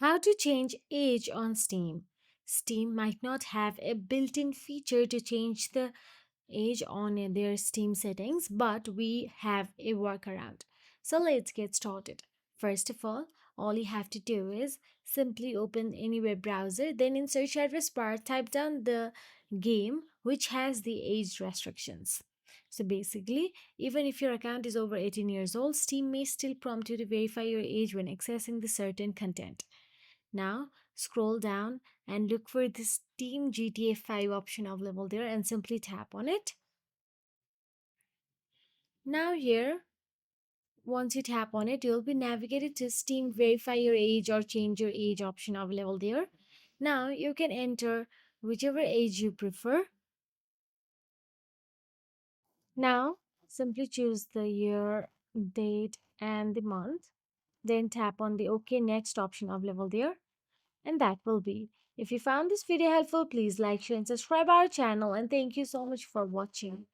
How to change age on Steam. Steam might not have a built in feature to change the age on their Steam settings, but we have a workaround. So let's get started. First of all you have to do is simply open any web browser, then in search address bar, type down the game which has the age restrictions. So basically, even if your account is over 18 years old, Steam may still prompt you to verify your age when accessing the certain content. Now, scroll down and look for this Steam GTA 5 option available there and simply tap on it. Now, here, once you tap on it, you'll be navigated to Steam Verify Your Age or Change Your Age option available there. Now, you can enter whichever age you prefer. Now, simply choose the year, date, and the month. Then tap on the OK Next option available there. And that will be. If you found this video helpful, please like, share, and subscribe our channel. And thank you so much for watching.